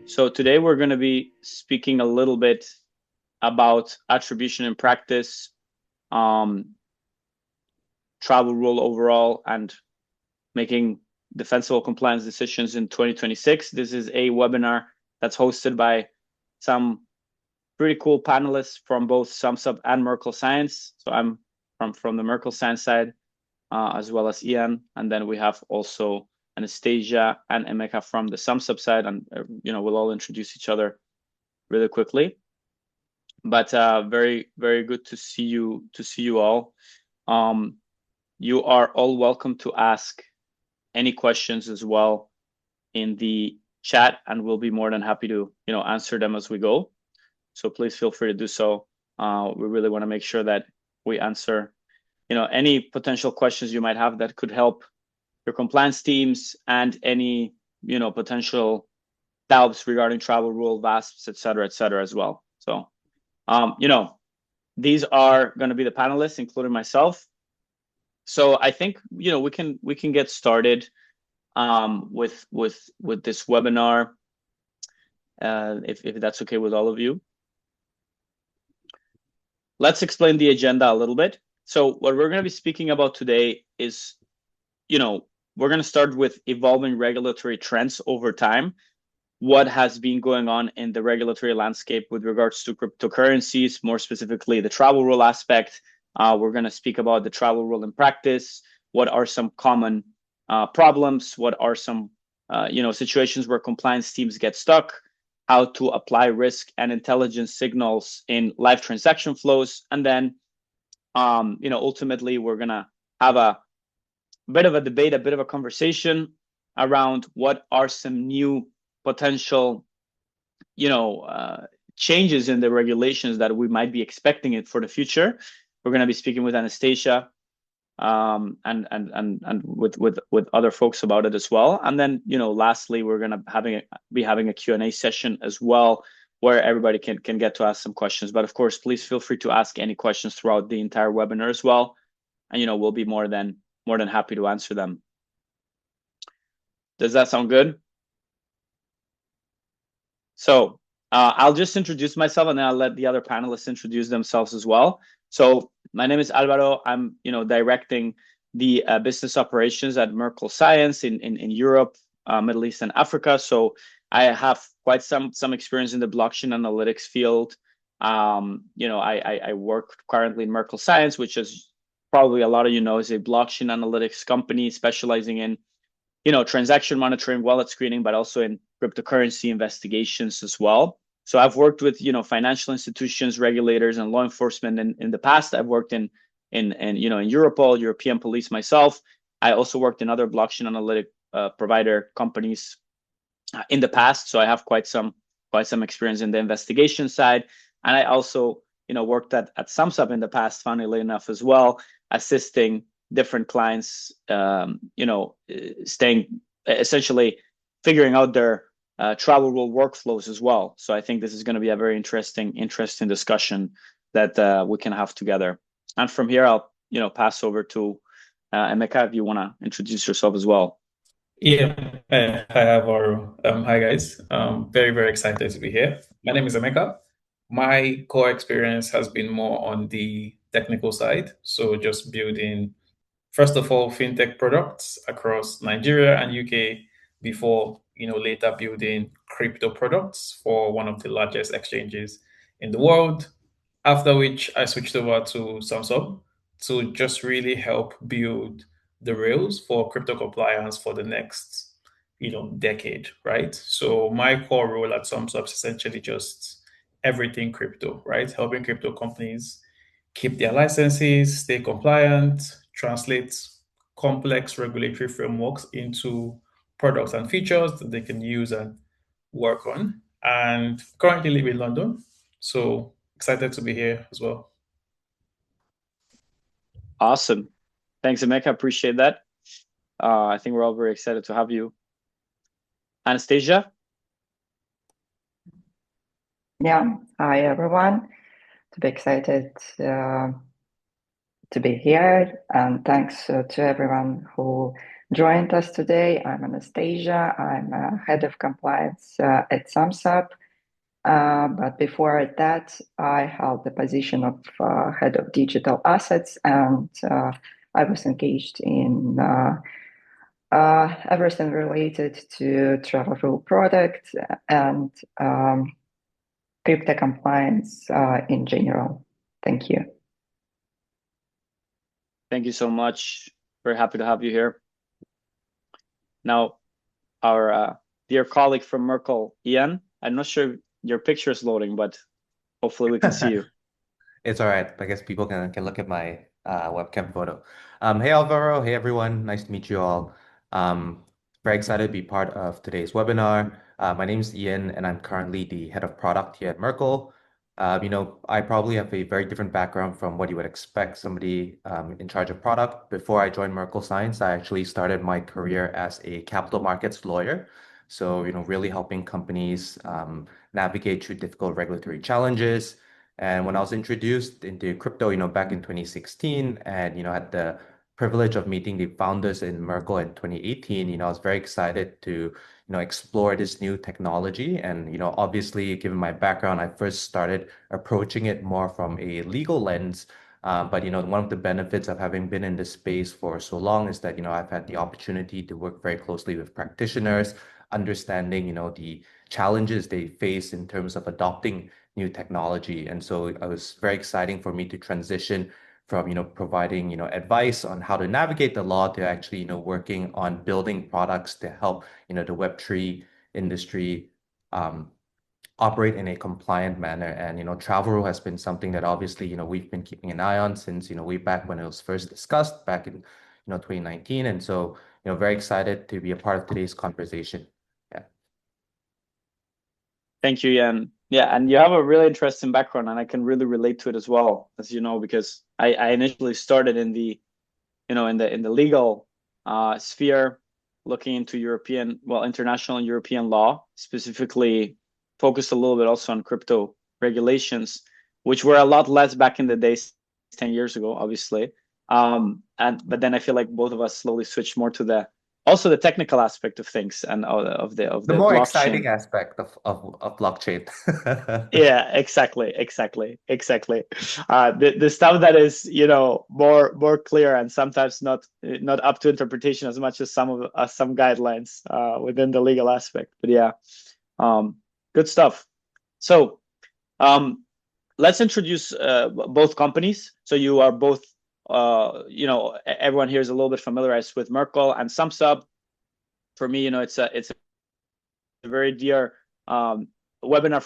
So today we're going to be speaking a little bit about attribution in practice, travel rule overall, and making defensible compliance decisions in 2026. This is a webinar that's hosted by some pretty cool panelists from both Sumsub and Merkle Science. So I'm from the Merkle Science side, as well as Ian, and then we have also Anastasia and MiCA from the Sumsub side, and we'll all introduce each other really quickly. But very, very good to see you all. You are all welcome to ask any questions as well in the chat, and we'll be more than happy to answer them as we go. So please feel free to do so. We really want to make sure that we answer any potential questions you might have that could help your compliance teams, and any potential doubts regarding travel rule, VASPs, et cetera as well. So these are going to be the panelists, including myself. So I think we can get started with this webinar, if that's okay with all of you. Let's explain the agenda a little bit. So what we're going to be speaking about today is, we're going to start with evolving regulatory trends over time. What has been going on in the regulatory landscape with regards to cryptocurrencies, more specifically the travel rule aspect. We're going to speak about the travel rule in practice. What are some common problems? What are some situations where compliance teams get stuck? How to apply risk and intelligence signals in live transaction flows, and then ultimately we're going to have a bit of a debate, a bit of a conversation around what are some new potential changes in the regulations that we might be expecting it for the future. We're going to be speaking with Anastasia and with other folks about it as well. And then lastly, we're going to be having a Q&A session as well, where everybody can get to ask some questions. But of course, please feel free to ask any questions throughout the entire webinar as well, and we'll be more than happy to answer them. Does that sound good? So I'll just introduce myself, and then I'll let the other panelists introduce themselves as well. So my name is Alvaro. I'm directing the business operations at Merkle Science in Europe, Middle East, and Africa. So I have quite some experience in the blockchain analytics field. I work currently in Merkle Science, which is probably a lot of is a blockchain analytics company specializing in transaction monitoring, wallet screening, but also in cryptocurrency investigations as well. So I've worked with financial institutions, regulators, and law enforcement in the past. I've worked in Europol, European police myself. I also worked in other blockchain analytic provider companies in the past. So I have quite some experience in the investigation side. And I also worked at Sumsub in the past, funnily enough, as well, assisting different clients, essentially figuring out their travel rule workflows as well. So I think this is going to be a very interesting discussion that we can have together. And from here, I'll pass over to MiCA, if you want to introduce yourself as well. Yeah, hi Alvaro. Hi guys. Very, very excited to be here. My name is MiCA. My core experience has been more on the technical side. So just building, first of all, fintech products across Nigeria and UK before, later building crypto products for one of the largest exchanges in the world. After which I switched over to Sumsub to just really help build the rails for crypto compliance for the next, decade, right? So my core role at Sumsub is essentially just everything crypto, right? Helping crypto companies keep their licenses, stay compliant, translate complex regulatory frameworks into products and features that they can use and work on. And currently live in London, so excited to be here as well. Awesome. Thanks, MiCA. Appreciate that. I think we're all very excited to have you. Anastasia? Yeah. Hi, everyone. To be excited to be here, and thanks to everyone who joined us today. I'm Anastasia. I'm head of compliance at Sumsub. But before that, I held the position of head of digital assets, and I was engaged in everything related to travel rule product and crypto compliance in general. Thank you. Thank you so much. Very happy to have you here. Now, our dear colleague from Merkle, Ian, I'm not sure your picture is loading, but hopefully we can see you. It's all right. I guess people can look at my webcam photo. Hey Alvaro, hey everyone, nice to meet you all. Very excited to be part of today's webinar. My name is Ian, and I'm currently the head of product here at Merkle. I probably have a very different background from what you would expect somebody in charge of product. Before I joined Merkle Science, I actually started my career as a capital markets lawyer. So, really helping companies navigate through difficult regulatory challenges. And when I was introduced into crypto, back in 2016, and had the privilege of meeting the founders in Merkle in 2018, I was very excited to explore this new technology. And obviously, given my background, I first started approaching it more from a legal lens. But one of the benefits of having been in this space for so long is that I've had the opportunity to work very closely with practitioners, understanding the challenges they face in terms of adopting new technology. And so it was very exciting for me to transition from providing advice on how to navigate the law to actually working on building products to help the Web3 industry operate in a compliant manner. And Travel Rule has been something that obviously we've been keeping an eye on since way back when it was first discussed back in 2019. And so very excited to be a part of today's conversation. Yeah. Thank you, Ian. Yeah, and you have a really interesting background, and I can really relate to it as well, as you know, because I initially started in the in the legal sphere, looking into international and European law, specifically focused a little bit also on crypto regulations, which were a lot less back in the days 10 years ago, obviously. But then I feel like both of us slowly switched more to the technical aspect of things and of the more blockchain. exciting aspect of blockchain. Yeah, exactly. The stuff that is more clear and sometimes not up to interpretation as much as some guidelines within the legal aspect. But yeah, good stuff. So let's introduce both companies. So you are both everyone here is a little bit familiarized with Merkle and Sumsub. For me, it's a very dear webinar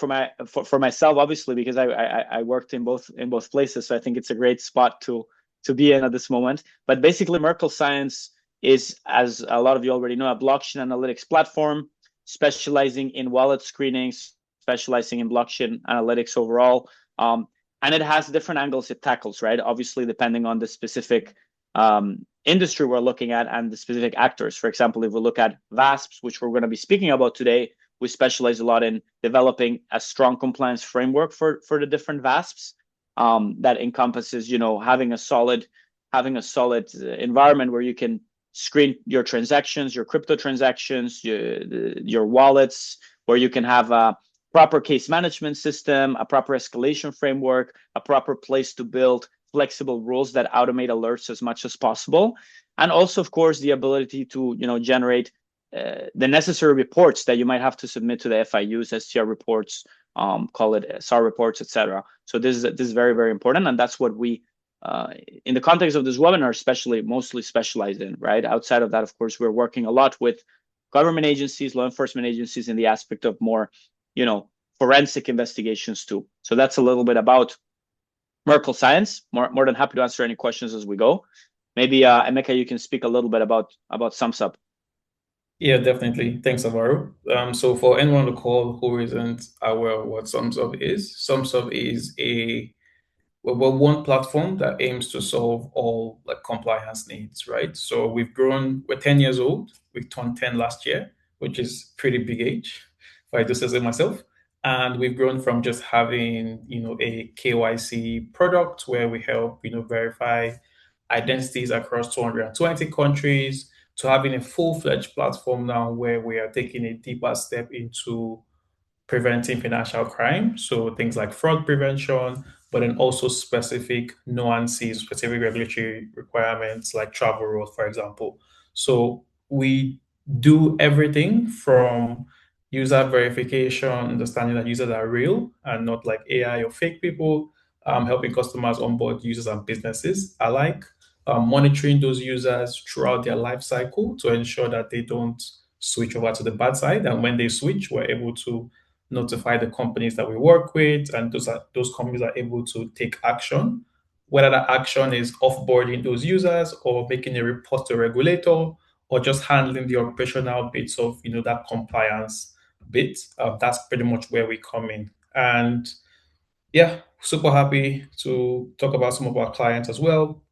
for myself, obviously, because I worked in both places. So I think it's a great spot to be in at this moment. But basically, Merkle Science is, as a lot of you already know, a blockchain analytics platform specializing in wallet screening, specializing in blockchain analytics overall. And it has different angles it tackles, right? Obviously, depending on the specific industry we're looking at and the specific actors. For example, if we look at VASPs, which we're going to be speaking about today, we specialize a lot in developing a strong compliance framework for the different VASPs that encompasses, having a solid environment where you can screen your transactions, your crypto transactions, your wallets, where you can have a proper case management system, a proper escalation framework, a proper place to build flexible rules that automate alerts as much as possible. And also, of course, the ability to generate the necessary reports that you might have to submit to the FIUs, STR reports, call it SAR reports, etc. So this is very, very important, and that's what we, in the context of this webinar, especially mostly specialize in. Right. Outside of that, of course, we're working a lot with government agencies, law enforcement agencies, in the aspect of more, forensic investigations too. So that's a little bit about Merkle Science. More than happy to answer any questions as we go. Maybe Emeka, you can speak a little bit about Sumsub. Yeah, definitely. Thanks, Alvaro. So for anyone on the call who isn't aware of what Sumsub is one platform that aims to solve all compliance needs, right? So we're 10 years old. We turned 10 last year, which is pretty big age, if I do say so myself. And we've grown from just having, a KYC product where we help, verify identities across 220 countries. to having a full-fledged platform now where we are taking a deeper step into preventing financial crime. So things like fraud prevention, but then also specific nuances, specific regulatory requirements like travel rules, for example. So we do everything from user verification, understanding that users are real and not like AI or fake people, helping customers onboard users and businesses alike, monitoring those users throughout their life cycle to ensure that they don't switch over to the bad side. And when they switch, we're able to notify the companies that we work with, and those companies are able to take action, whether that action is offboarding those users or making a report to a regulator or just handling the operational bits of that compliance bit. That's pretty much where we come in. And yeah, super happy to talk about some of our clients as well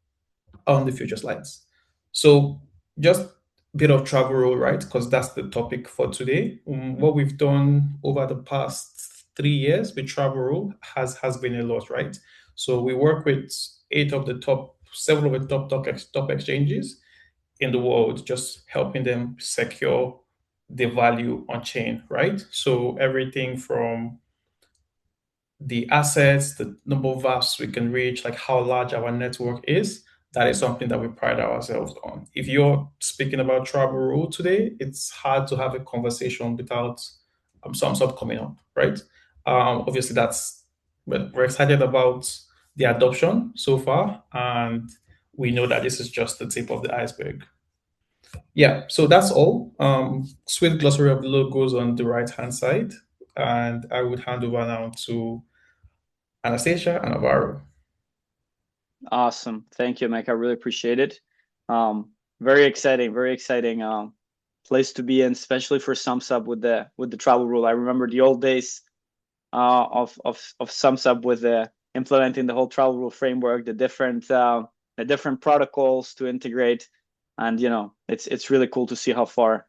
on the future slides. So just a bit of travel rule, right? Because that's the topic for today. What we've done over the past 3 years with travel rule has been a lot, right? So we work with 7 of the top exchanges in the world, just helping them secure the value on chain, right? So everything from the assets, the number of VASPs we can reach, like how large our network is, that is something that we pride ourselves on. If you're speaking about travel rule today, it's hard to have a conversation without Sumsub coming up, right? Obviously, we're excited about the adoption so far, and we know that this is just the tip of the iceberg. Yeah, so that's all. Swift glossary of the logos on the right-hand side, and I would hand over now to Anastasia and Alvaro. Awesome. Thank you, Mike. I really appreciate it. Very exciting place to be in, especially for Sumsub with the travel rule. I remember the old days of Sumsub with implementing the whole travel rule framework, the different protocols to integrate, and it's really cool to see how far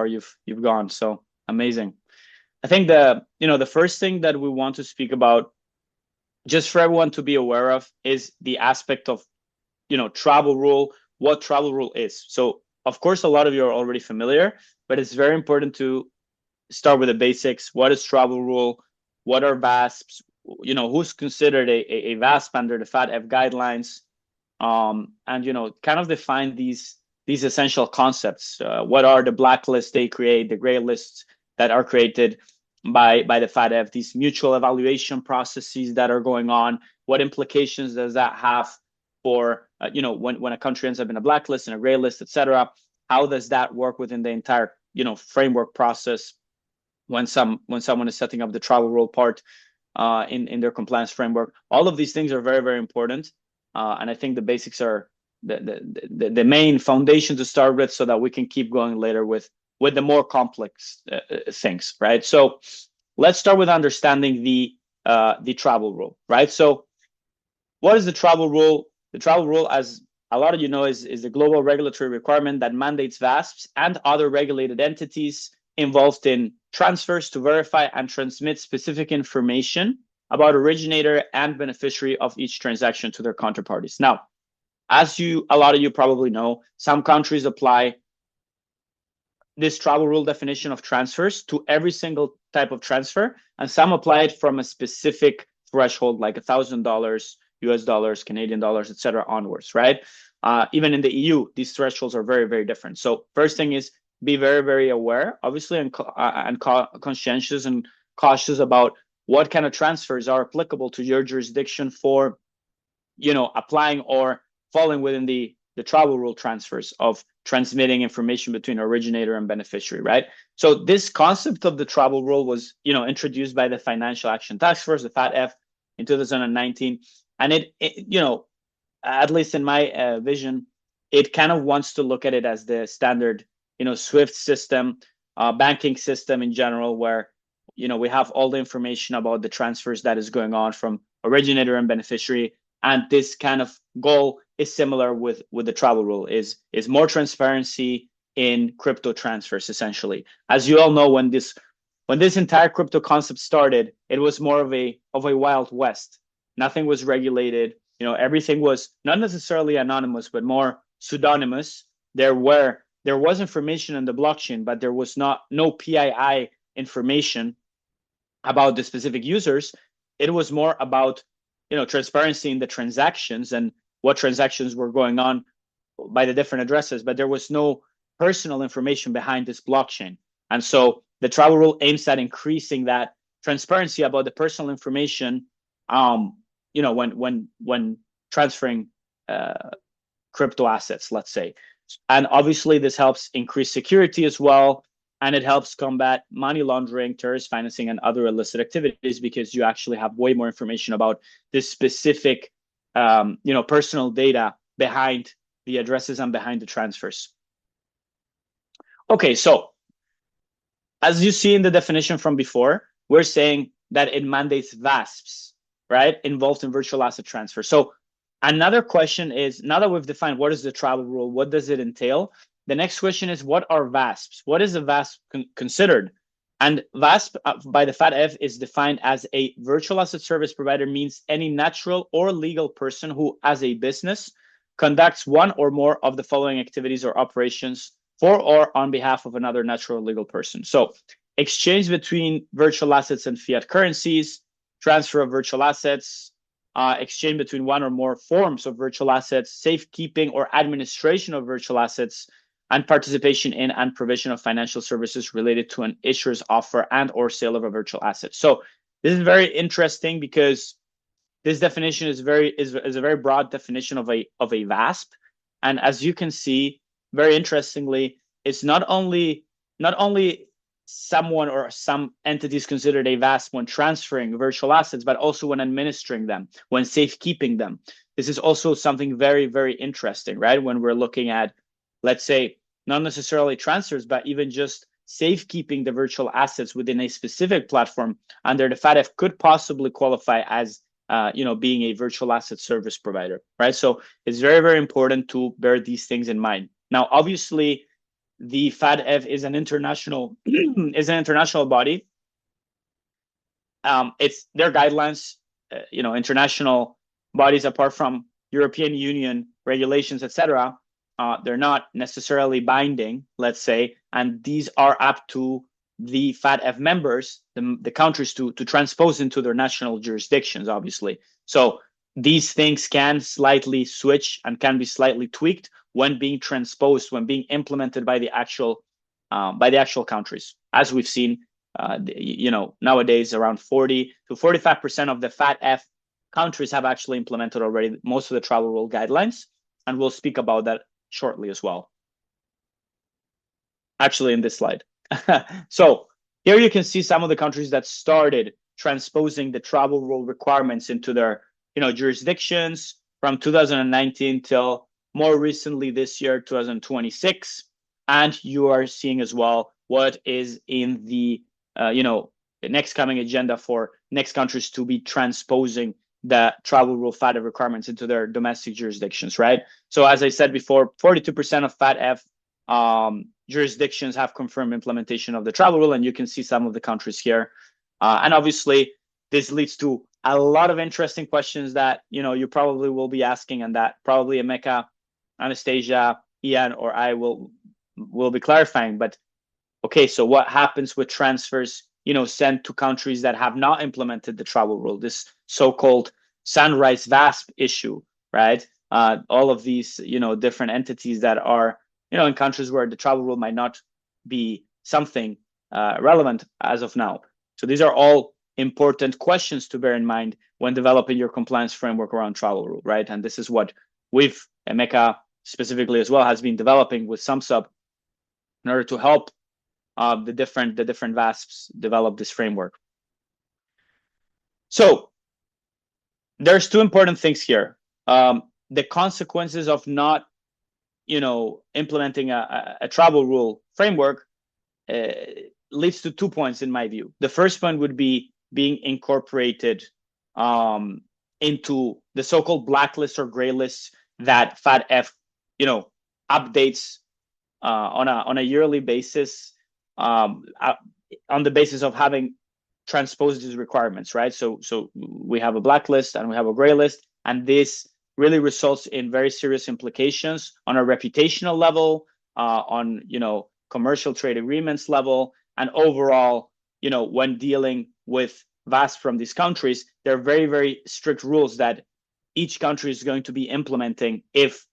you've gone. So amazing. I think the first thing that we want to speak about, just for everyone to be aware of, is the aspect of travel rule, what travel rule is. So of course a lot of you are already familiar, but it's very important to start with the basics. What is travel rule? What are VASPs? Who's considered a VASP under the FATF guidelines? And kind of define these essential concepts. What are the blacklists they create, the gray lists that are created by the FATF, these mutual evaluation processes that are going on? What implications does that have for when a country ends up in a blacklist and a gray list, etc.? How does that work within the entire framework process when someone is setting up the travel rule part in their compliance framework? All of these things are very, very important, and I think the basics are the main foundation to start with, so that we can keep going later with the more complex things, right? So let's start with understanding the travel rule, right? So what is the travel rule? The travel rule, as a lot of you know, is the global regulatory requirement that mandates VASPs and other regulated entities involved in transfers to verify and transmit specific information about originator and beneficiary of each transaction to their counterparties. Now, as a lot of you probably know, some countries apply this travel rule definition of transfers to every single type of transfer, and some apply it from a specific threshold, like $1,000 US dollars, Canadian dollars, etc. onwards, right? Even in the EU, these thresholds are very, very different. So first thing is be very, very aware, obviously, and conscientious and cautious about what kind of transfers are applicable to your jurisdiction for, applying or falling within the travel rule transfers of transmitting information between originator and beneficiary, right? So this concept of the travel rule was, introduced by the Financial Action Task Force, the FATF, in 2019. And it at least in my vision, it kind of wants to look at it as the standard, SWIFT system, banking system in general, where, we have all the information about the transfers that is going on from originator and beneficiary. And this kind of goal is similar with the travel rule, is more transparency in crypto transfers, essentially. As you all know, when this entire crypto concept started, it was more of a Wild West. Nothing was regulated. Everything was not necessarily anonymous, but more pseudonymous. there was information on the blockchain, but there was no PII information about the specific users. It was more about, transparency in the transactions and what transactions were going on by the different addresses, but there was no personal information behind this blockchain. And so the travel rule aims at increasing that transparency about the personal information, when transferring crypto assets, let's say. And obviously this helps increase security as well, and it helps combat money laundering, terrorist financing, and other illicit activities, because you actually have way more information about this specific personal data behind the addresses and behind the transfers. Okay, so as you see in the definition from before, we're saying that it mandates VASPs, right, involved in virtual asset transfer. So another question is, now that we've defined what is the travel rule, what does it entail? The next question is, what are VASPs? What is a VASP considered? And VASP by the FATF is defined as a virtual asset service provider, means any natural or legal person who, as a business, conducts one or more of the following activities or operations for or on behalf of another natural or legal person. So exchange between virtual assets and fiat currencies, transfer of virtual assets, exchange between one or more forms of virtual assets, safekeeping or administration of virtual assets, and participation in and provision of financial services related to an issuer's offer and or sale of a virtual asset. So this is very interesting, because this definition is a very broad definition of a VASP. And as you can see, very interestingly, it's not only someone or some entities considered a VASP when transferring virtual assets, but also when administering them, when safekeeping them. This is also something very, very interesting, right? When we're looking at, let's say, not necessarily transfers, but even just safekeeping the virtual assets within a specific platform under the FATF could possibly qualify as being a virtual asset service provider, right? So it's very, very important to bear these things in mind. Now, obviously, the FATF is an international body. It's their guidelines, international bodies, apart from European Union regulations, etc. They're not necessarily binding, let's say, and these are up to the FATF members, the countries, to transpose into their national jurisdictions, obviously. So these things can slightly switch and can be slightly tweaked when being transposed, when being implemented by the actual countries. As we've seen, nowadays around 40 to 45% of the FATF countries have actually implemented already most of the travel rule guidelines, and we'll speak about that shortly as well. Actually, in this slide. So here you can see some of the countries that started transposing the travel rule requirements into their jurisdictions from 2019 till more recently this year, 2026. And you are seeing as well what is in the next coming agenda for next countries to be transposing the travel rule FATF requirements into their domestic jurisdictions, right? So as I said before, 42% of FATF jurisdictions have confirmed implementation of the travel rule, and you can see some of the countries here. And obviously, this leads to a lot of interesting questions that you probably will be asking, and that probably Emeka, Anastasia, Ian, or I will be clarifying. But okay, so what happens with transfers sent to countries that have not implemented the travel rule? This so-called sunrise VASP issue, right? All of these different entities that are in countries where the travel rule might not be something relevant as of now. So these are all important questions to bear in mind when developing your compliance framework around travel rule, right? And this is what MiCA specifically as well has been developing with Sumsub in order to help the different VASPs develop this framework. So there's two important things here. The consequences of not implementing a travel rule framework leads to 2 points in my view. The first point would be being incorporated into the so-called blacklist or gray list that FATF updates on a yearly basis on the basis of having transposed these requirements, right? So we have a blacklist and we have a gray list, and this really results in very serious implications on a reputational level, on commercial trade agreements level, and overall, when dealing with VASP from these countries, there are very, very strict rules that each country is going to be implementing if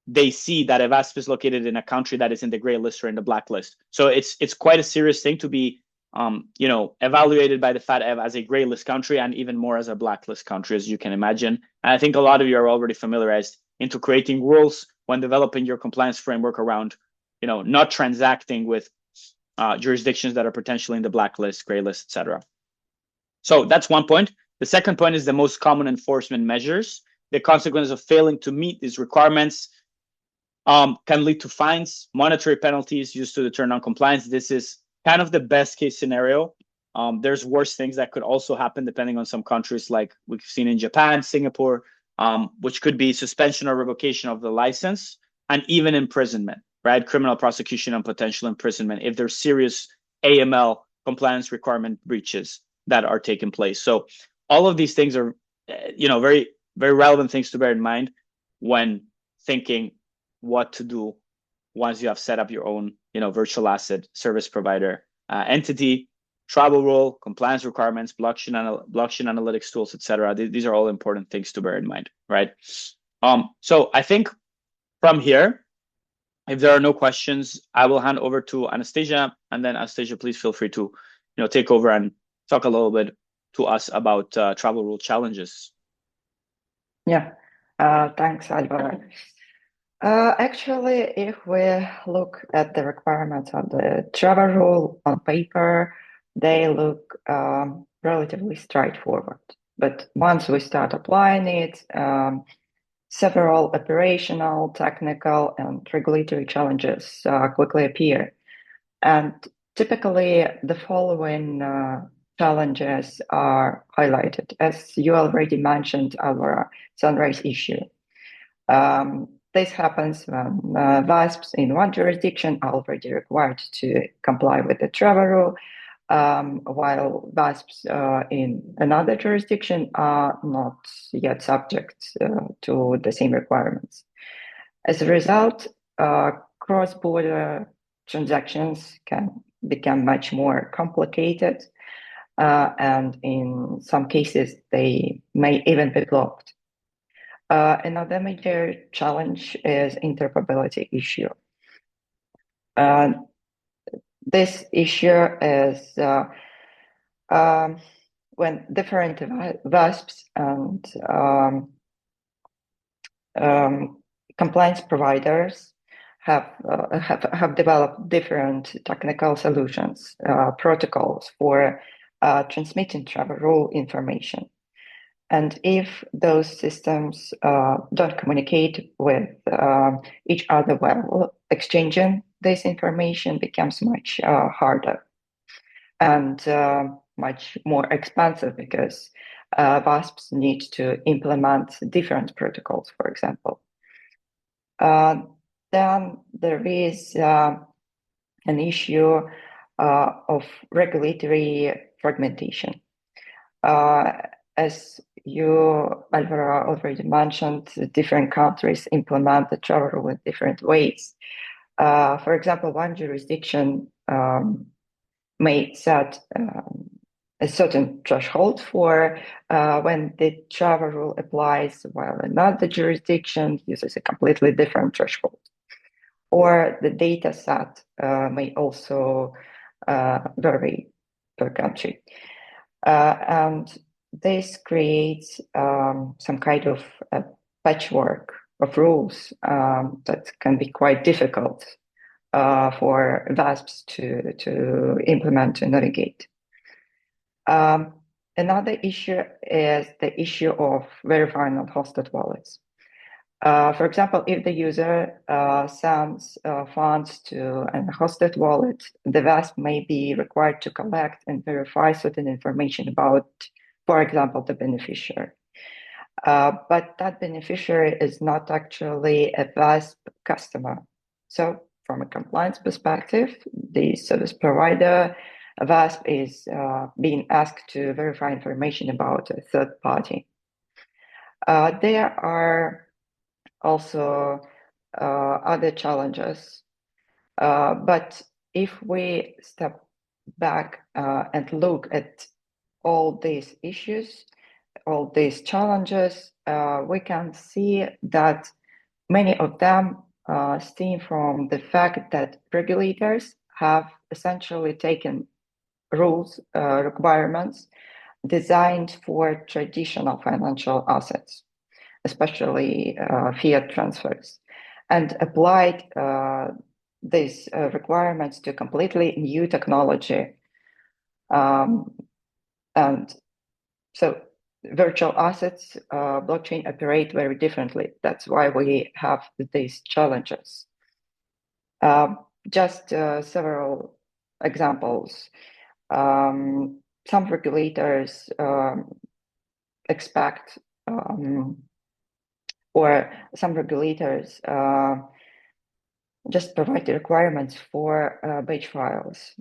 they see that a VASP is located in a country that is in the gray list or in the black list. So it's quite a serious thing to be evaluated by the FATF as a gray list country, and even more as a blacklist country, as you can imagine. And I think a lot of you are already familiarized into creating rules when developing your compliance framework around, not transacting with jurisdictions that are potentially in the blacklist, gray list, etc. So that's one point. The second point is the most common enforcement measures. The consequences of failing to meet these requirements can lead to fines, monetary penalties used to deter non-compliance. This is kind of the best case scenario. There's worse things that could also happen depending on some countries, like we've seen in Japan, Singapore, which could be suspension or revocation of the license, and even imprisonment, right? Criminal prosecution and potential imprisonment if there's serious AML compliance requirement breaches that are taking place. So all of these things are, very, very relevant things to bear in mind when thinking what to do once you have set up your own, virtual asset service provider entity. Travel rule, compliance requirements, blockchain analytics tools, etc. These are all important things to bear in mind, right? So I think from here, if there are no questions, I will hand over to Anastasia, and then Anastasia, please feel free to, take over and talk a little bit to us about travel rule challenges. Yeah, thanks, Alvaro. Actually, if we look at the requirements of the travel rule on paper, they look relatively straightforward. But once we start applying it, several operational, technical, and regulatory challenges quickly appear. And typically, the following challenges are highlighted. As you already mentioned, our sunrise issue. This happens when VASPs in one jurisdiction are already required to comply with the travel rule, while VASPs in another jurisdiction are not yet subject to the same requirements. As a result, cross-border transactions can become much more complicated, and in some cases, they may even be blocked. Another major challenge is interoperability issue. This issue is when different VASPs and compliance providers have developed different technical solutions, protocols for transmitting travel rule information. And if those systems don't communicate with each other well, exchanging this information becomes much harder and much more expensive because VASPs need to implement different protocols, for example. Then there is an issue of regulatory fragmentation. As you, Alvaro, already mentioned, different countries implement the travel rule in different ways. For example, one jurisdiction may set a certain threshold for when the travel rule applies, while another jurisdiction uses a completely different threshold. Or the data set may also vary per country. And this creates some kind of patchwork of rules that can be quite difficult for VASPs to implement and navigate. Another issue is the issue of verifying unhosted wallets. For example, if the user sends funds to an hosted wallet, the VASP may be required to collect and verify certain information about, for example, the beneficiary. But that beneficiary is not actually a VASP customer. So from a compliance perspective, the service provider, VASP, is being asked to verify information about a third party. There are also other challenges, but if we step back and look at all these issues, all these challenges, we can see that many of them stem from the fact that regulators have essentially taken rules, requirements designed for traditional financial assets, especially fiat transfers, and applied these requirements to completely new technology. And so virtual assets, blockchain operate very differently. That's why we have these challenges. Just several examples. Some regulators expect, or some regulators just provide the requirements for batch files.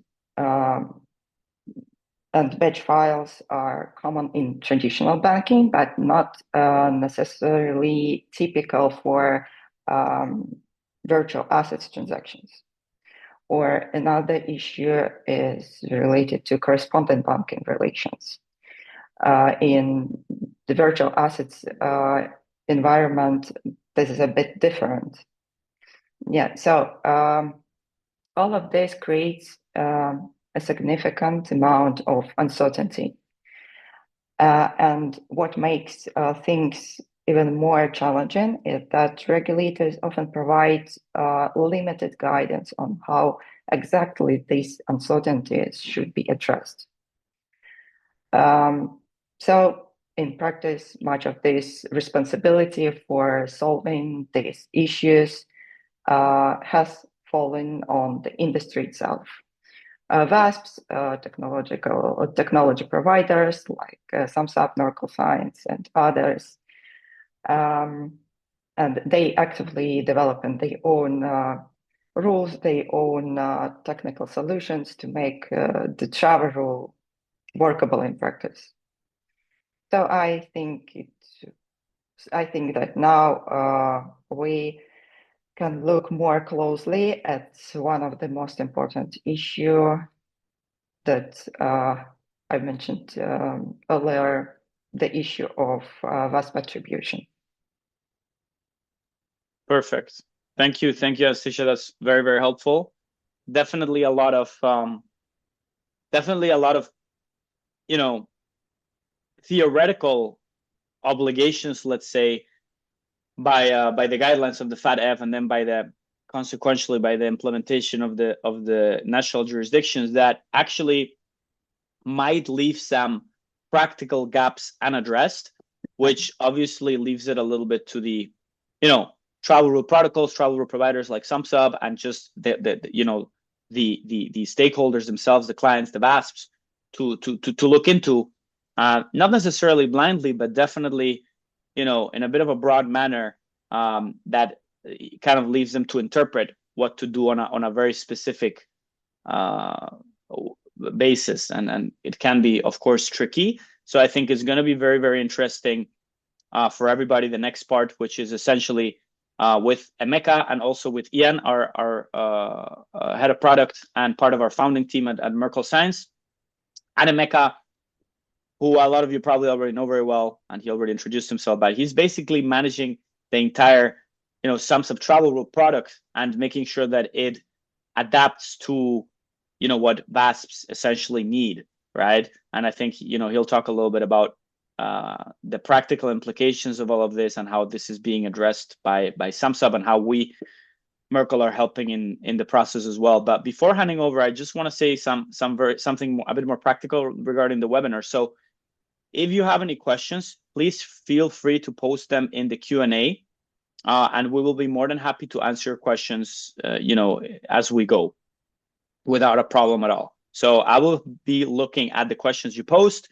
And batch files are common in traditional banking, but not necessarily typical for virtual assets transactions. Or another issue is related to correspondent banking relations. In the virtual assets environment, this is a bit different. Yeah, so all of this creates a significant amount of uncertainty. And what makes things even more challenging is that regulators often provide limited guidance on how exactly these uncertainties should be addressed. So in practice, much of this responsibility for solving these issues has fallen on the industry itself. VASPs, technology providers like Sumsub, Merkle Science, and others, and they actively develop their own rules, their own technical solutions to make the travel rule workable in practice. So I think that now we can look more closely at one of the most important issue that I mentioned earlier, the issue of VASP attribution. Perfect. Thank you, Anastasia. That's very, very helpful. Definitely a lot of theoretical obligations, let's say, by the guidelines of the FATF, and then consequentially by the implementation of the national jurisdictions, that actually might leave some practical gaps unaddressed, which obviously leaves it a little bit to the travel rule protocols, travel rule providers like Sumsub, and just the stakeholders themselves, the clients, the VASPs, to look into, not necessarily blindly, but definitely in a bit of a broad manner, that kind of leaves them to interpret what to do on a very specific basis, and it can be, of course, tricky. So I think it's going to be very, very interesting for everybody, the next part, which is essentially with MiCA and also with Ian, our head of product and part of our founding team at Merkle Science, and MiCA, who a lot of you probably already know very well, and he already introduced himself, but he's basically managing the entire Sumsub travel rule product and making sure that it adapts to what VASPs essentially need, right? And I think he'll talk a little bit about the practical implications of all of this and how this is being addressed by Sumsub, and how we, Merkle, are helping in the process as well. But before handing over, I just want to say something a bit more practical regarding the webinar. So if you have any questions, please feel free to post them in the Q&A, and we will be more than happy to answer your questions as we go, without a problem at all. So I will be looking at the questions you post,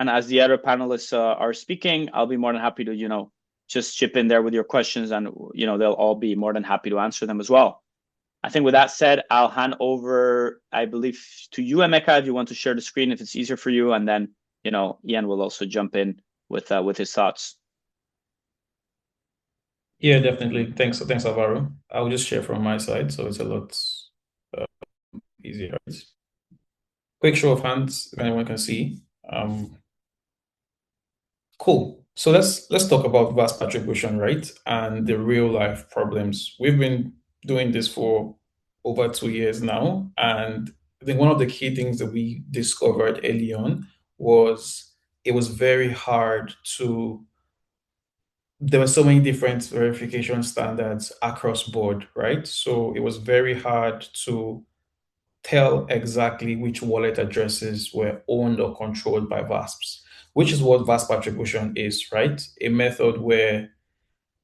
and as the other panelists are speaking, I'll be more than happy to just chip in there with your questions, and they'll all be more than happy to answer them as well. I think with that said, I'll hand over, I believe, to you, Emeka, if you want to share the screen, if it's easier for you, and then Ian will also jump in with his thoughts. Yeah, definitely. Thanks, Alvaro. I'll just share from my side, so it's a lot easier. Quick show of hands if anyone can see. Cool. So let's talk about VASP attribution, right? And the real life problems. We've been doing this for over 2 years now, and I think one of the key things that we discovered early on was it was very hard to. There were so many different verification standards across board, right? So it was very hard to tell exactly which wallet addresses were owned or controlled by VASPs, which is what VASP attribution is, right? A method where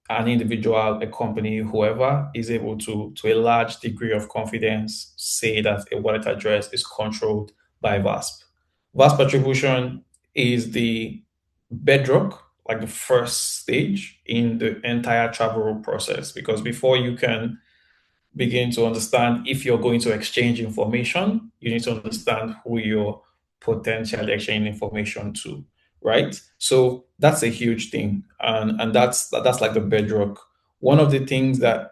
an individual, a company, whoever is able to a large degree of confidence, say that a wallet address is controlled by VASP. VASP attribution is the bedrock, like the first stage in the entire travel rule process, because before you can begin to understand if you're going to exchange information, you need to understand who you're potentially exchanging information to, right? So that's a huge thing, and that's like the bedrock. One of the things that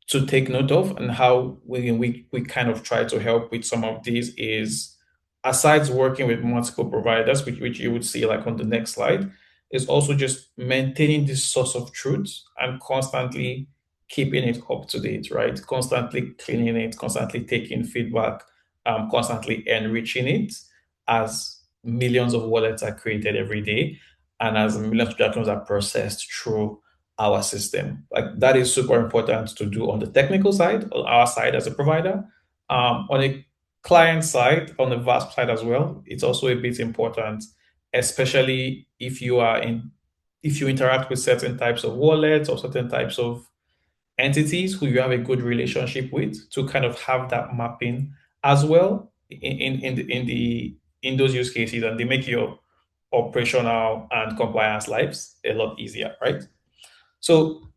to take note of and how we kind of try to help with some of these is aside working with multiple providers, which you would see like on the next slide, is also just maintaining this source of truth and constantly keeping it up to date, right? Constantly cleaning it, constantly taking feedback, constantly enriching it as millions of wallets are created every day and as millions of transactions are processed through our system. Like that is super important to do on the technical side, on our side as a provider. On a client side, on the VASP side as well, it's also a bit important, especially if you interact with certain types of wallets or certain types of entities who you have a good relationship with, to kind of have that mapping as well in those use cases, and they make your operational and compliance lives a lot easier, right? So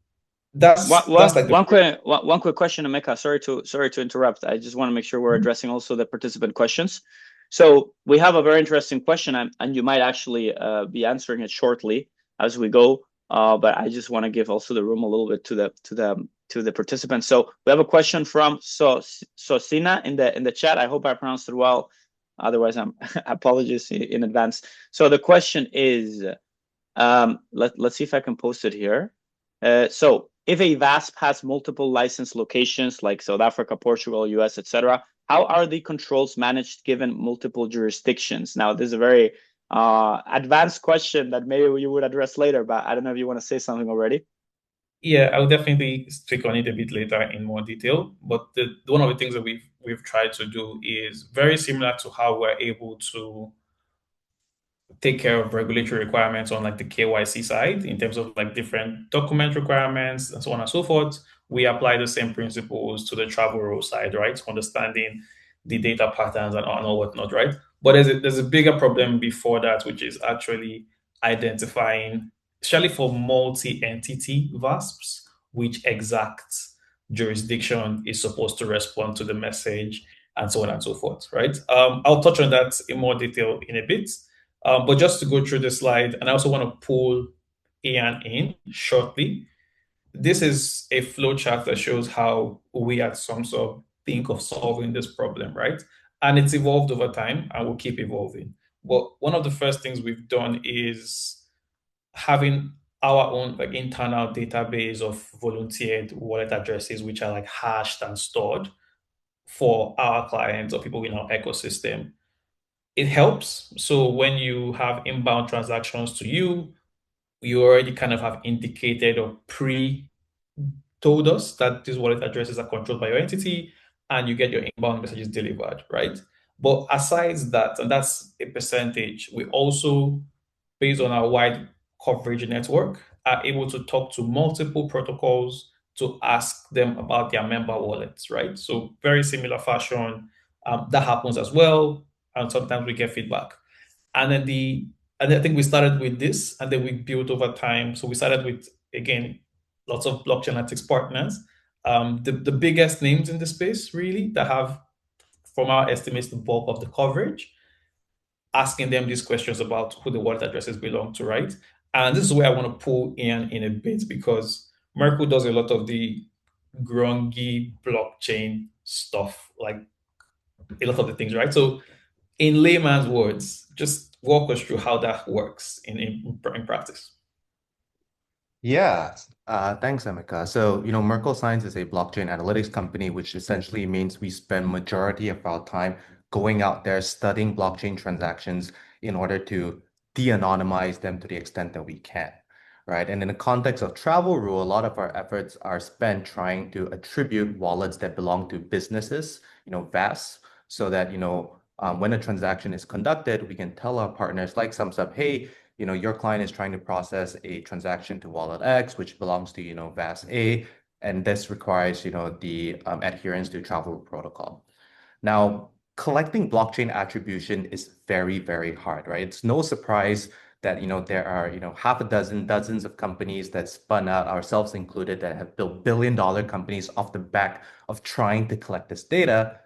that's like the One quick question, Emeka. Sorry to interrupt. I just want to make sure we're addressing also the participant questions. So we have a very interesting question, and you might actually be answering it shortly as we go. But I just want to give also the room a little bit to the participants. So we have a question from Sosina in the chat. I hope I pronounced it well. Otherwise, I'm apologies in advance. So the question is, let's see if I can post it here. So if a VASP has multiple license locations like South Africa, Portugal, US, etc., how are the controls managed given multiple jurisdictions? Now, this is a very advanced question that maybe you would address later, but I don't know if you want to say something already. Yeah, I'll definitely speak on it a bit later in more detail. But one of the things that we've tried to do is very similar to how we're able to take care of regulatory requirements on like the KYC side in terms of like different document requirements and so on and so forth. We apply the same principles to the travel rule side, right? Understanding the data patterns and all whatnot, right? But there's a bigger problem before that, which is actually identifying, especially for multi-entity VASPs, which exact jurisdiction is supposed to respond to the message and so on and so forth, right? I'll touch on that in more detail in a bit. But just to go through the slide, and I also want to pull Ian in shortly. This is a flow chart that shows how we at Sumsub think of solving this problem, right? And it's evolved over time and will keep evolving. But one of the first things we've done is having our own like internal database of volunteered wallet addresses, which are like hashed and stored for our clients or people in our ecosystem. It helps. So when you have inbound transactions to you, you already kind of have indicated or told us that these wallet addresses are controlled by your entity, and you get your inbound messages delivered, right? But aside that, and that's a percentage, we also, based on our wide coverage network, are able to talk to multiple protocols to ask them about their member wallets, right? So very similar fashion, that happens as well, and sometimes we get feedback. And then I think we started with this, and then we built over time. So we started with, again, lots of blockchain analytics partners. The biggest names in the space, really, that have, from our estimates, the bulk of the coverage, asking them these questions about who the wallet addresses belong to, right? And this is where I want to pull in a bit, because Merkle does a lot of the grungy blockchain stuff, like a lot of the things, right? So in layman's words, just walk us through how that works in practice. Yeah, thanks, Emeka. So, Merkle Science is a blockchain analytics company, which essentially means we spend majority of our time going out there studying blockchain transactions in order to de-anonymize them to the extent that we can, right? And in the context of Travel Rule, a lot of our efforts are spent trying to attribute wallets that belong to businesses, VASP, so that, when a transaction is conducted, we can tell our partners like SumSub, hey, your client is trying to process a transaction to wallet X, which belongs to, VASP A, and this requires, the adherence to travel protocol. Now, collecting blockchain attribution is very, very hard, right? It's no surprise that, there are, half a dozen, dozens of companies that spun out, ourselves included, that have built billion-dollar companies off the back of trying to collect this data.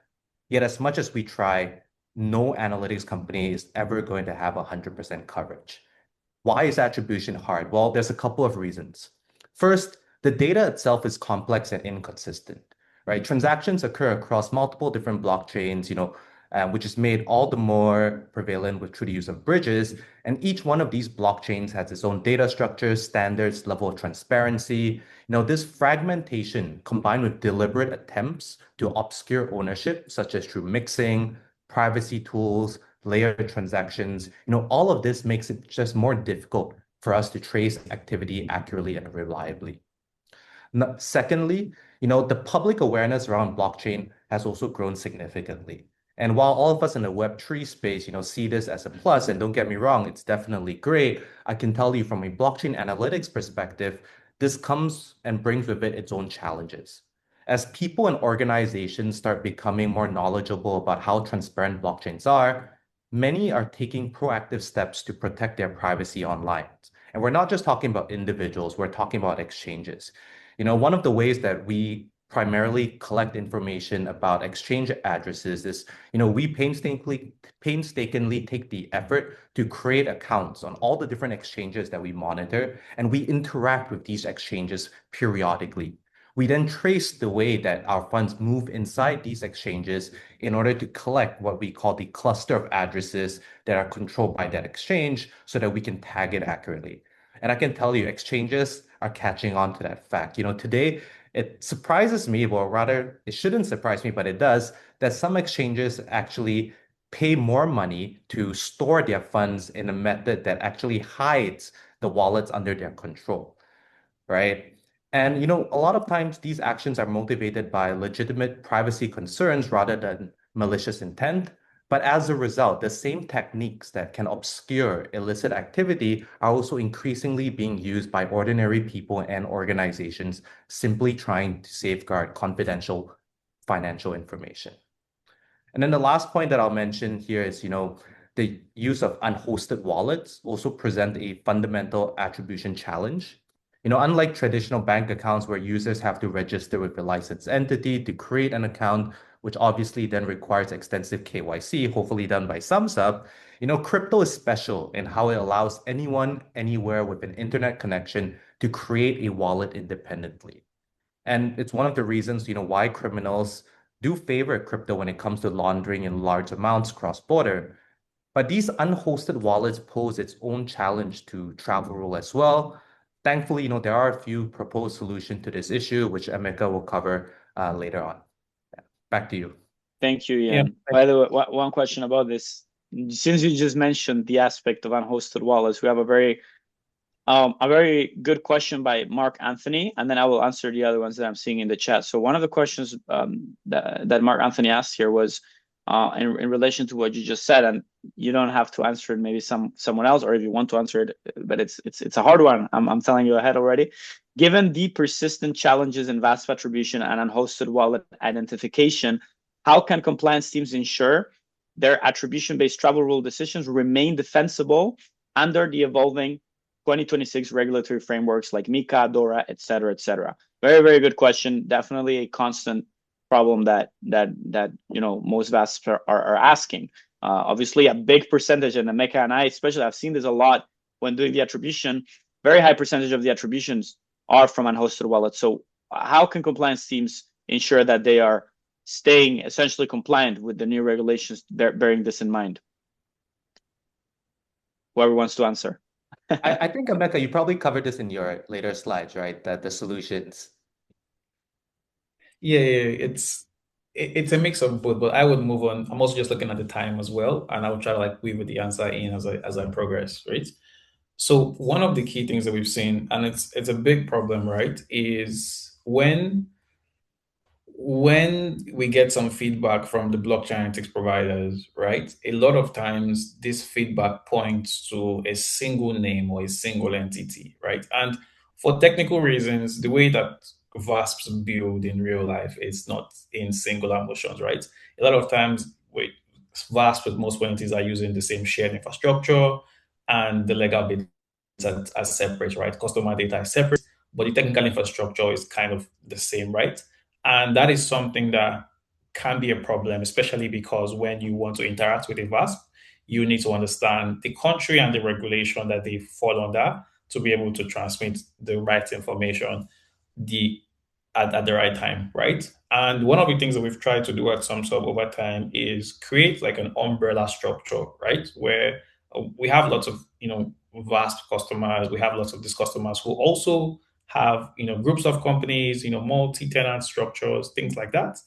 Yet as much as we try, no analytics company is ever going to have 100% coverage. Why is attribution hard? Well, there's a couple of reasons. First, the data itself is complex and inconsistent, right? Transactions occur across multiple different blockchains, which is made all the more prevalent through the use of bridges. And each one of these blockchains has its own data structures, standards, level of transparency. This fragmentation combined with deliberate attempts to obscure ownership, such as through mixing, privacy tools, layered transactions, all of this makes it just more difficult for us to trace activity accurately and reliably. Now, secondly, the public awareness around blockchain has also grown significantly. And while all of us in the Web3 space, see this as a plus, and don't get me wrong, it's definitely great, I can tell you from a blockchain analytics perspective, this comes and brings with it its own challenges. As people and organizations start becoming more knowledgeable about how transparent blockchains are, many are taking proactive steps to protect their privacy online. And we're not just talking about individuals, we're talking about exchanges. One of the ways that we primarily collect information about exchange addresses is, we painstakingly take the effort to create accounts on all the different exchanges that we monitor, and we interact with these exchanges periodically. We then trace the way that our funds move inside these exchanges in order to collect what we call the cluster of addresses that are controlled by that exchange so that we can tag it accurately. And I can tell you, exchanges are catching on to that fact. Today, it surprises me, or rather, it shouldn't surprise me, but it does, that some exchanges actually pay more money to store their funds in a method that actually hides the wallets under their control, right? And a lot of times these actions are motivated by legitimate privacy concerns rather than malicious intent. But as a result, the same techniques that can obscure illicit activity are also increasingly being used by ordinary people and organizations simply trying to safeguard confidential financial information. And then the last point that I'll mention here is, the use of unhosted wallets also present a fundamental attribution challenge. Unlike traditional bank accounts where users have to register with a licensed entity to create an account, which obviously then requires extensive KYC, hopefully done by SumSub, crypto is special in how it allows anyone, anywhere with an internet connection to create a wallet independently. And it's one of the reasons, why criminals do favor crypto when it comes to laundering in large amounts cross-border. But these unhosted wallets pose its own challenge to Travel Rule as well. Thankfully, there are a few proposed solutions to this issue, which Emeka will cover later on. Back to you. Thank you, Ian. Yeah. By the way, one question about this. Since you just mentioned the aspect of unhosted wallets, we have a very good question by Mark Anthony, and then I will answer the other ones that I'm seeing in the chat. So one of the questions that Mark Anthony asked here was in relation to what you just said, and you don't have to answer it, maybe someone else, or if you want to answer it, but it's a hard one. I'm telling you ahead already. Given the persistent challenges in VASP attribution and unhosted wallet identification, how can compliance teams ensure their attribution-based travel rule decisions remain defensible under the evolving 2026 regulatory frameworks like MiCA, DORA, et cetera, et cetera? Very, very good question. Definitely a constant problem that most VASPs are asking. Obviously, a big percentage, and Emeka and I especially, I've seen this a lot when doing the attribution. Very high percentage of the attributions are from unhosted wallets. So how can compliance teams ensure that they are staying essentially compliant with the new regulations, bearing this in mind? Whoever wants to answer. I think, Emeka, you probably covered this in your later slides, right? That the solutions. Yeah, it's a mix of both, but I would move on. I'm also just looking at the time as well, and I'll try to like weave the answer in as I progress, right? So one of the key things that we've seen, and it's a big problem, right, is when we get some feedback from the blockchain analytics providers, right? A lot of times this feedback points to a single name or a single entity, right? And for technical reasons, the way that VASPs build in real life is not in singular motions, right? A lot of times VASP with multiple entities are using the same shared infrastructure, and the legal bits are separate, right? Customer data is separate, but the technical infrastructure is kind of the same, right? And that is something that can be a problem, especially because when you want to interact with a VASP, you need to understand the country and the regulation that they fall under to be able to transmit the right information at the right time, right? And one of the things that we've tried to do at SumSub over time is create like an umbrella structure, right? Where we have lots of, VASP customers, we have lots of these customers who also have, groups of companies, multi-tenant structures, things like that.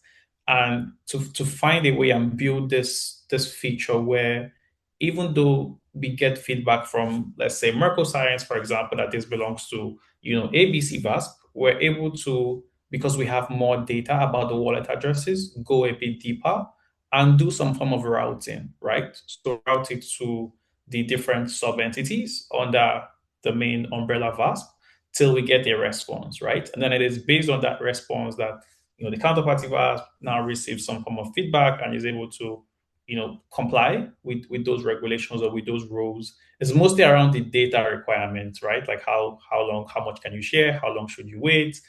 And to find a way and build this feature where even though we get feedback from, let's say, Merkle Science, for example, that this belongs to, ABC VASP, we're able to, because we have more data about the wallet addresses, go a bit deeper and do some form of routing, right? So route it to the different sub-entities under the main umbrella VASP till we get a response, right? And then it is based on that response that, the counterparty VASP now receives some form of feedback and is able to, comply with those regulations or with those rules. It's mostly around the data requirements, right? Like how long, how much can you share? How long should you wait?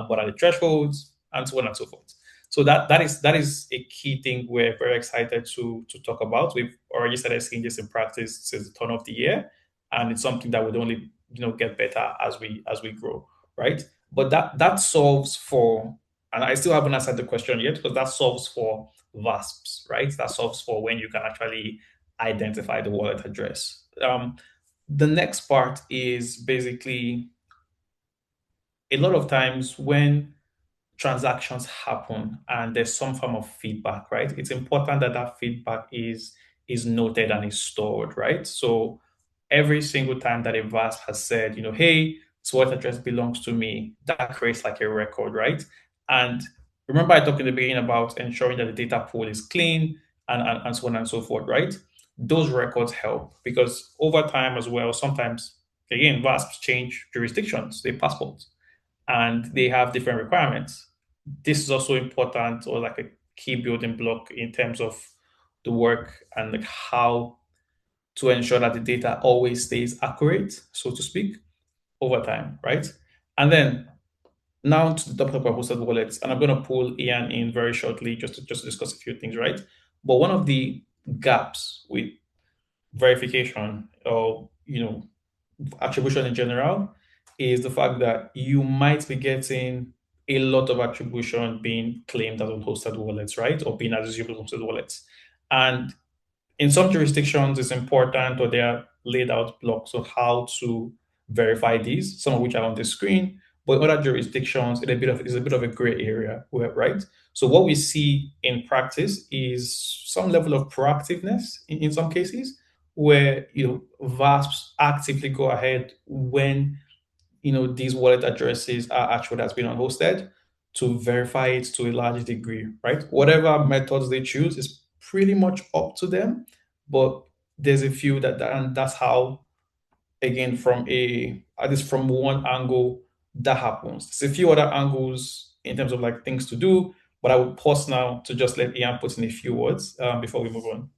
What are the thresholds? And so on and so forth. So that is a key thing we're very excited to talk about. We've already started seeing this in practice since the turn of the year, and it's something that would only get better as we grow, right? But that solves for, and I still haven't answered the question yet, because that solves for VASPs, right? That solves for when you can actually identify the wallet address. The next part is basically a lot of times when transactions happen and there's some form of feedback, right? It's important that that feedback is noted and is stored, right? So every single time that a VASP has said, hey, this wallet address belongs to me, that creates like a record, right? And remember I talked in the beginning about ensuring that the data pool is clean and so on and so forth, right? Those records help because over time as well, sometimes, again, VASPs change jurisdictions, they passports, and they have different requirements. This is also important, or like a key building block in terms of the work and like how to ensure that the data always stays accurate, so to speak, over time, right? And then now to the topic of hosted wallets, and I'm going to pull Ian in very shortly just to discuss a few things, right? But one of the gaps with verification or attribution in general is the fact that you might be getting a lot of attribution being claimed as unhosted wallets, right? Or being associated with hosted wallets. And in some jurisdictions, it's important, or there are laid out blocks of how to verify these, some of which are on the screen. But in other jurisdictions, it's a bit of a gray area, right? So what we see in practice is some level of proactiveness in some cases, where VASPs actively go ahead when these wallet addresses are actually has been unhosted to verify it to a large degree, right? Whatever methods they choose is pretty much up to them, but there's a few and that's how, again, at least from one angle, that happens. There's a few other angles in terms of like things to do, but I would pause now to just let Ian put in a few words before we move on.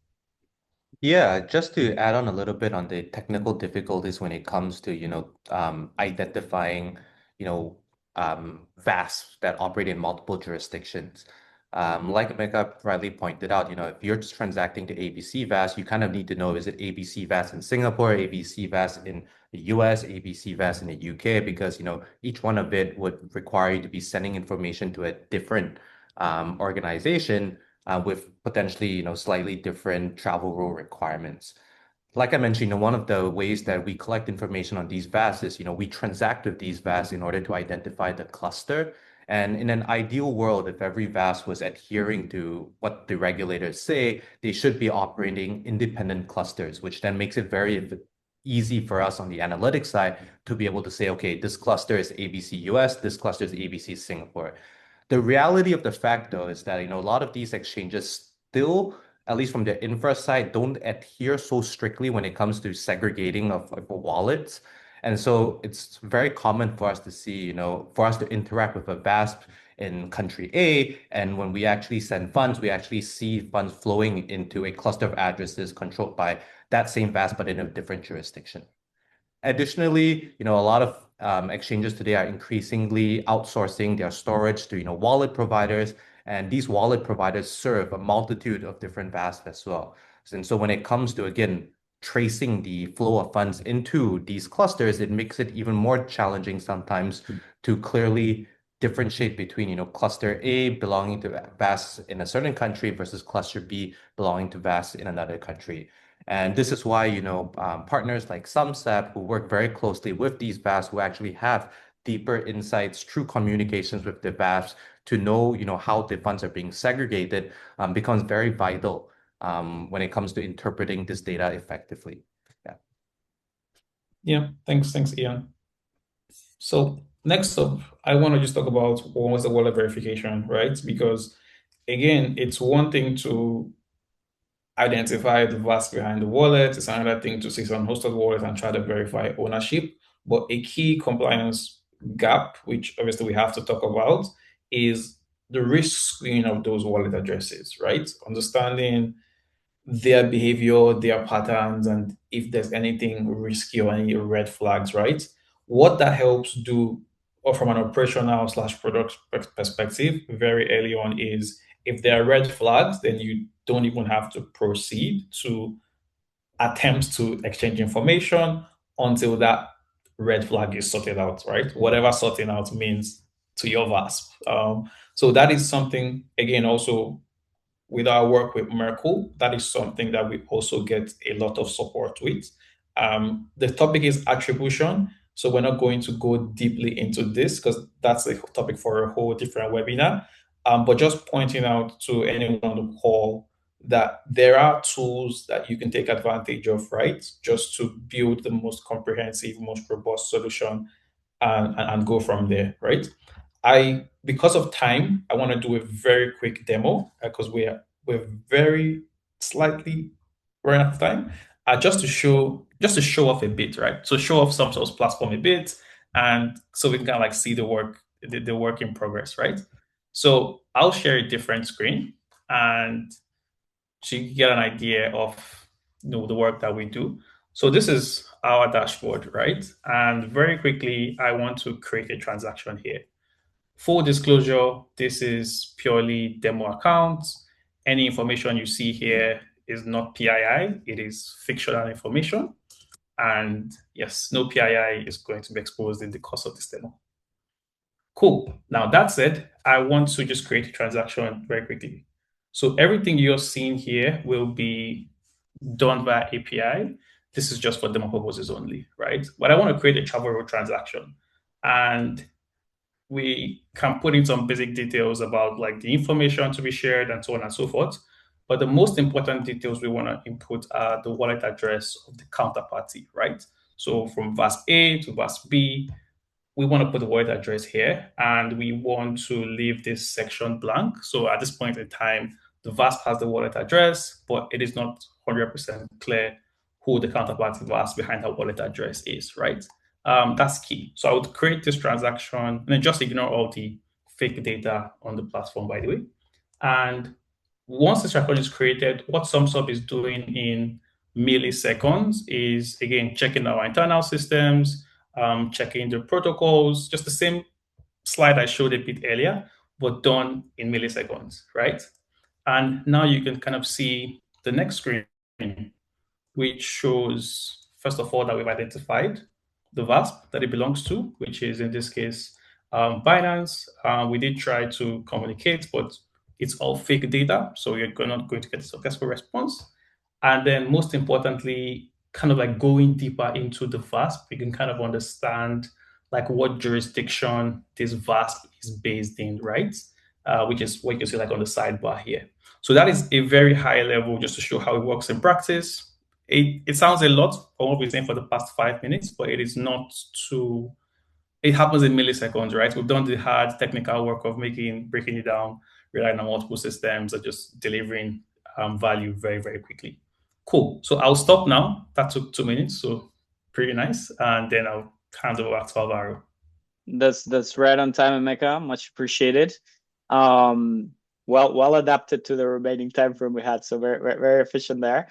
Yeah, just to add on a little bit on the technical difficulties when it comes to, identifying, VASPs that operate in multiple jurisdictions. Like Mika rightly pointed out, if you're just transacting to ABC VAS, you kind of need to know, is it ABC VAS in Singapore, ABC VAS in the US, ABC VAS in the UK, because, each one of it would require you to be sending information to a different organization with potentially, slightly different travel rule requirements. Like I mentioned, one of the ways that we collect information on these VAS is, we transact with these VAS in order to identify the cluster. And in an ideal world, if every VAS was adhering to what the regulators say, they should be operating independent clusters, which then makes it very easy for us on the analytics side to be able to say, okay, this cluster is ABC US, this cluster is ABC Singapore. The reality of the fact, though, is that, a lot of these exchanges still, at least from the infra side, don't adhere so strictly when it comes to segregating of wallets. And so it's very common for us to see, for us to interact with a VASP in country A, and when we actually send funds, we actually see funds flowing into a cluster of addresses controlled by that same VASP, but in a different jurisdiction. Additionally, a lot of exchanges today are increasingly outsourcing their storage to, wallet providers, and these wallet providers serve a multitude of different VASPs as well. And so when it comes to, again, tracing the flow of funds into these clusters, it makes it even more challenging sometimes to clearly differentiate between, cluster A belonging to VAS in a certain country versus cluster B belonging to VAS in another country. And this is why, partners like Sumsub, who work very closely with these VAS, who actually have deeper insights through communications with the VAS to know, how the funds are being segregated, becomes very vital when it comes to interpreting this data effectively. Yeah. Yeah, thanks, Ian. So next up, I want to just talk about what was the wallet verification, right? Because again, it's one thing to identify the VASP behind the wallet. It's another thing to see some hosted wallet and try to verify ownership. But a key compliance gap, which obviously we have to talk about, is the risk screen of those wallet addresses, right? Understanding their behavior, their patterns, and if there's anything risky or any red flags, right? What that helps do, or from an operational/product perspective, very early on, is if there are red flags, then you don't even have to proceed to attempt to exchange information until that red flag is sorted out, right? Whatever sorting out means to your VASP. So that is something, again, also with our work with Merkle, that is something that we also get a lot of support with. The topic is attribution. So we're not going to go deeply into this because that's a topic for a whole different webinar. But just pointing out to anyone on the call that there are tools that you can take advantage of, right? Just to build the most comprehensive, most robust solution and go from there, right? Because of time, I want to do a very quick demo because we're very slightly running out of time. Just to show off a bit, right? So show off Sumsub's platform a bit, and so we can kind of see the work in progress, right? So I'll share a different screen, and so you can get an idea of the work that we do. So this is our dashboard, right? And very quickly, I want to create a transaction here. Full disclosure, this is purely demo account. Any information you see here is not PII, it is fictional information. And yes, no PII is going to be exposed in the course of this demo. Cool. Now that said, I want to just create a transaction very quickly. So everything you're seeing here will be done via API. This is just for demo purposes only, right? But I want to create a travel rule transaction. And we can put in some basic details about the information to be shared and so on and so forth. But the most important details we want to input are the wallet address of the counterparty, right? So from VASP A to VASP B, we want to put the wallet address here, and we want to leave this section blank. So at this point in time, the VASP has the wallet address, but it is not 100% clear who the counterparty VASP behind that wallet address is, right? That's key. So I would create this transaction and then just ignore all the fake data on the platform, by the way. And once this transaction is created, what Sumsub is doing in milliseconds is, again, checking our internal systems, checking the protocols, just the same slide I showed a bit earlier, but done in milliseconds, right? And now you can kind of see the next screen, which shows, first of all, that we've identified the VASP that it belongs to, which is in this case Binance. We did try to communicate, but it's all fake data, so you're not going to get a successful response. And then most importantly, kind of like going deeper into the VASP, you can kind of understand like what jurisdiction this VASP is based in, right? Which is what you can see like on the sidebar here. So that is a very high level just to show how it works in practice. It sounds a lot from what we've been saying for the past 5 minutes, but it is not too. It happens in milliseconds, right? We've done the hard technical work of breaking it down, relying on multiple systems, and just delivering value very, very quickly. Cool. So I'll stop now. That took 2 minutes, so pretty nice. And then I'll hand over to Alvaro. That's right on time, MiCA. Much appreciated. Well adapted to the remaining time frame we had, so very efficient there.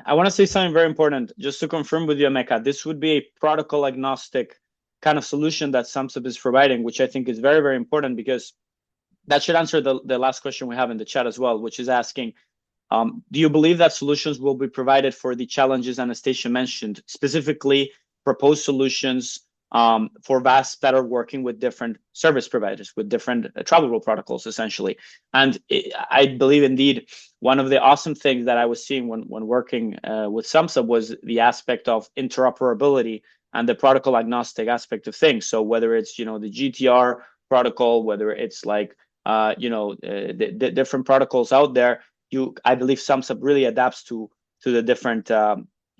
I want to say something very important, just to confirm with you, MiCA. This would be a protocol agnostic kind of solution that Sumsub is providing, which I think is very, very important, because that should answer the last question we have in the chat as well, which is asking, do you believe that solutions will be provided for the challenges Anastasia mentioned, specifically proposed solutions for VASP that are working with different service providers, with different travel rule protocols, essentially? And I believe, indeed, one of the awesome things that I was seeing when working with Sumsub was the aspect of interoperability and the protocol agnostic aspect of things. So whether it's, the GTR protocol, whether it's like, the different protocols out there, I believe Sumsub really adapts to the different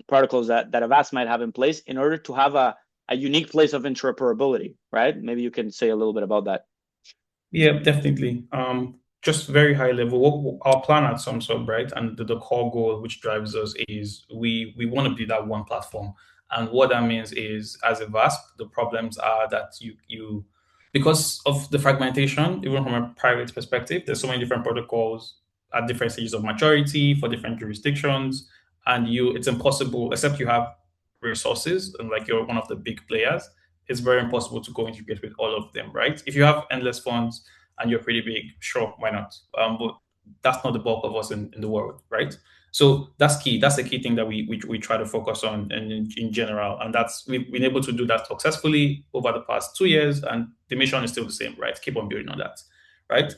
protocols that a VASP might have in place in order to have a unique place of interoperability, right? Maybe you can say a little bit about that. Yeah, definitely. Just very high level, our plan at Sumsub, right? And the core goal which drives us is we want to be that one platform. And what that means is, as a VASP, the problems are that you because of the fragmentation, even from a private perspective, there's so many different protocols at different stages of maturity for different jurisdictions, and it's impossible, except you have resources and like you're one of the big players, it's very impossible to go integrate with all of them, right? If you have endless funds and you're pretty big, sure, why not? But that's not the bulk of us in the world, right? So that's key. That's the key thing that we try to focus on in general. And we've been able to do that successfully over the past 2 years, and the mission is still the same, right? Keep on building on that, right?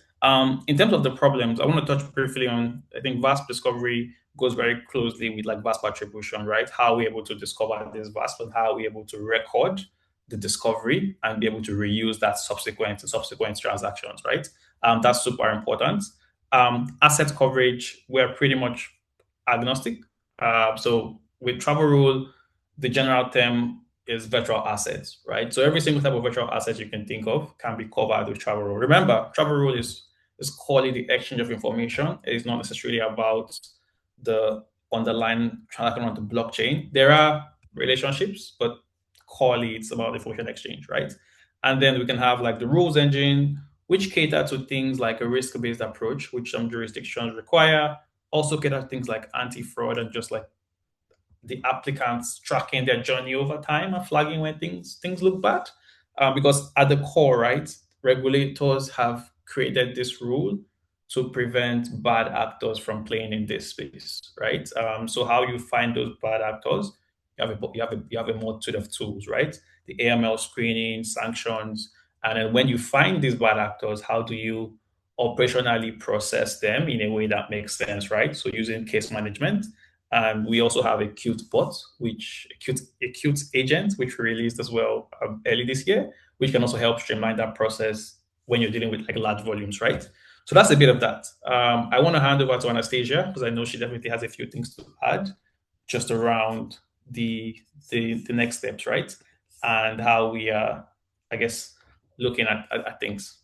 In terms of the problems, I want to touch briefly on, I think VASP discovery goes very closely with like VASP attribution, right? How we're able to discover this VASP and how we're able to record the discovery and be able to reuse that subsequent transactions, right? That's super important. Asset coverage, we're pretty much agnostic. So with Travel Rule, the general term is virtual assets, right? So every single type of virtual asset you can think of can be covered with Travel Rule. Remember, Travel Rule is called the exchange of information. It is not necessarily about the underlying transaction on the blockchain. There are relationships, but clearly it's about information exchange, right? And then we can have like the rules engine, which cater to things like a risk-based approach, which some jurisdictions require. Also cater to things like anti-fraud and just like the applicants tracking their journey over time and flagging when things look bad. Because at the core, right, regulators have created this rule to prevent bad actors from playing in this space, right? So how you find those bad actors, you have a multitude of tools, right? The AML screening, sanctions, and then when you find these bad actors, how do you operationally process them in a way that makes sense, right? So using case management. And we also have a Qt bot, a Qt agent, which we released as well early this year, which can also help streamline that process when you're dealing with like large volumes, right? So that's a bit of that. I want to hand over to Anastasia because I know she definitely has a few things to add just around the next steps, right? And how we are, I guess, looking at things.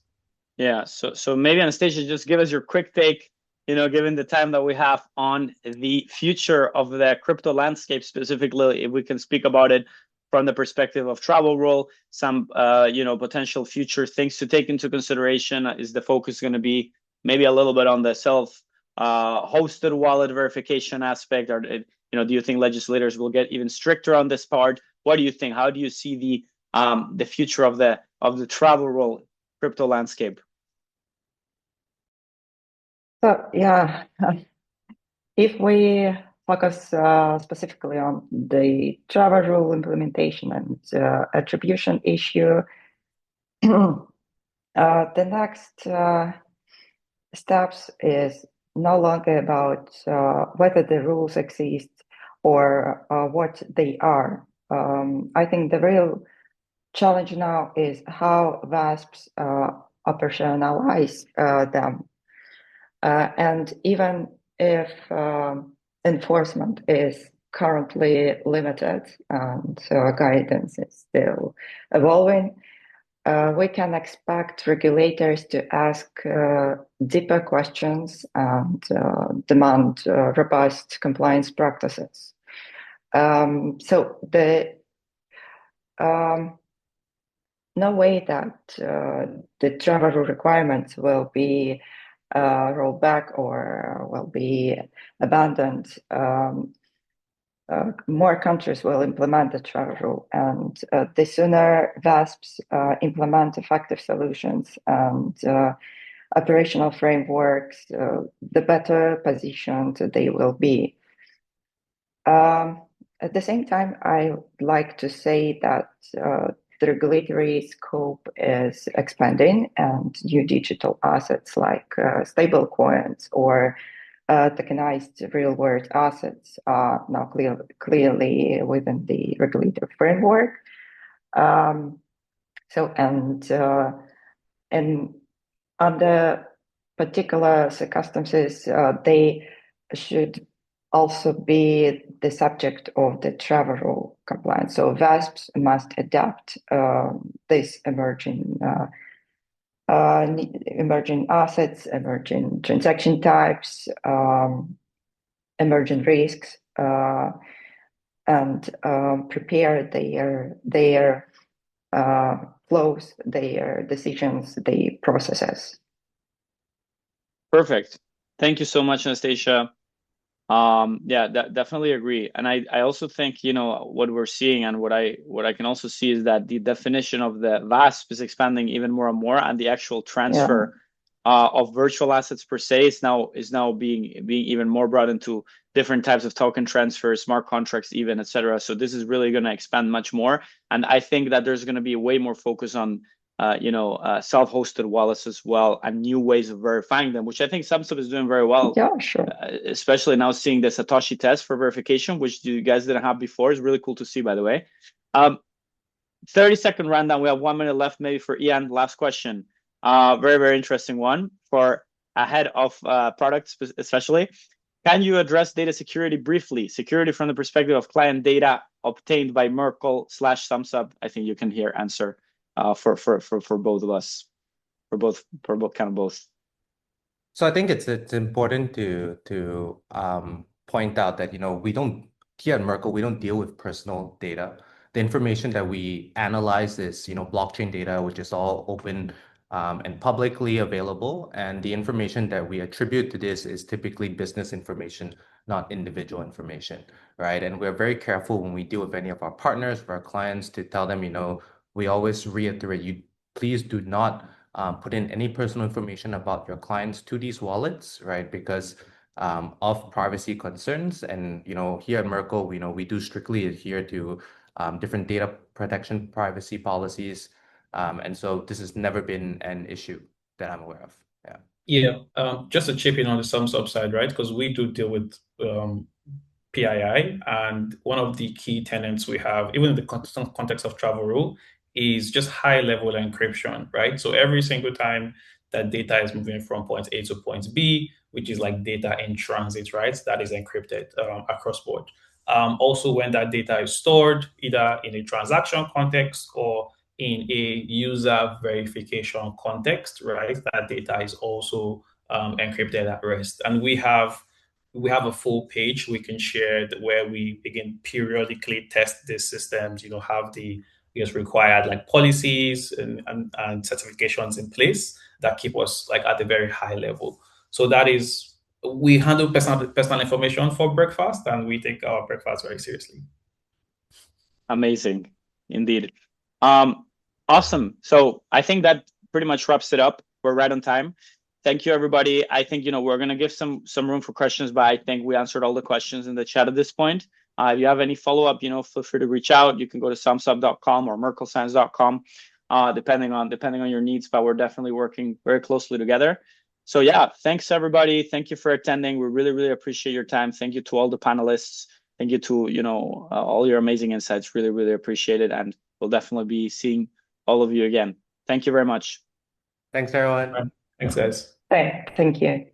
Yeah. So maybe Anastasia, just give us your quick take, given the time that we have, on the future of the crypto landscape, specifically, if we can speak about it from the perspective of Travel Rule, some potential future things to take into consideration. Is the focus going to be maybe a little bit on the self-hosted wallet verification aspect, or do you think legislators will get even stricter on this part? What do you think? How do you see the future of the Travel Rule crypto landscape? So yeah, if we focus specifically on the travel rule implementation and attribution issue, the next steps is no longer about whether the rules exist or what they are. I think the real challenge now is how VASPs operationalize them. And even if enforcement is currently limited and guidance is still evolving, we can expect regulators to ask deeper questions and demand robust compliance practices. So no way that the travel rule requirements will be rolled back or will be abandoned. More countries will implement the travel rule, and the sooner VASPs implement effective solutions and operational frameworks, the better positioned they will be. At the same time, I would like to say that the regulatory scope is expanding, and new digital assets like stablecoins or tokenized real-world assets are now clearly within the regulatory framework. And under particular circumstances, they should also be the subject of the travel rule compliance. So VASPs must adapt this emerging assets, emerging transaction types, emerging risks, and prepare their flows, their decisions, their processes. Perfect. Thank you so much, Anastasia. Yeah, definitely agree. And I also think, what we're seeing and what I can also see is that the definition of the VASP is expanding even more and more, and the actual transfer of virtual assets per se is now being even more brought into different types of token transfers, smart contracts even, etc. So this is really going to expand much more. And I think that there's going to be way more focus on self-hosted wallets as well, and new ways of verifying them, which I think Sumsub is doing very well. Yeah, sure. Especially now seeing the Satoshi test for verification, which you guys didn't have before, is really cool to see, by the way. 30-second rundown. We have 1 minute left, maybe for Ian. Last question. Very, very interesting one for a head of products, especially. Can you address data security briefly? Security from the perspective of client data obtained by Merkle/Sumsub. I think you can here answer. For both of us, for both So I think it's important to point out that we don't, here at Merkle, we don't deal with personal data. The information that we analyze is blockchain data, which is all open and publicly available, and the information that we attribute to this is typically business information, not individual information, right? And we're very careful when we deal with any of our partners, with our clients, to tell them, we always reiterate, you please do not put in any personal information about your clients to these wallets, right? Because of privacy concerns. And here at Merkle, we do strictly adhere to different data protection privacy policies. And so this has never been an issue that I'm aware of. Just to chip in on the Sumsub side, right? Because we do deal with PII, and one of the key tenets we have, even in the context of travel rule, is just high-level encryption, right? So every single time that data is moving from point A to point B, which is like data in transit, right? That is encrypted across board. Also, when that data is stored, either in a transaction context or in a user verification context, right? That data is also encrypted at rest. And we have a full page we can share where we begin periodically test these systems, have the required like policies and certifications in place that keep us like at a very high level. So that is, we handle personal information for breakfast, and we take our breakfast very seriously. Amazing, indeed. Awesome. So I think that pretty much wraps it up. We're right on time. thank you, everybody. I think, we're going to give some room for questions, but I think we answered all the questions in the chat at this point. If you have any follow-up, feel free to reach out. You can go to sumsub.com or merklescience.com, depending on your needs, but we're definitely working very closely together. So yeah, thanks everybody. Thank you for attending. We really, really appreciate your time. Thank you to all the panelists. Thank you to, all your amazing insights. Really, really appreciate it. And we'll definitely be seeing all of you again. Thank you very much. Thanks, everyone. Thanks, guys. Thank you.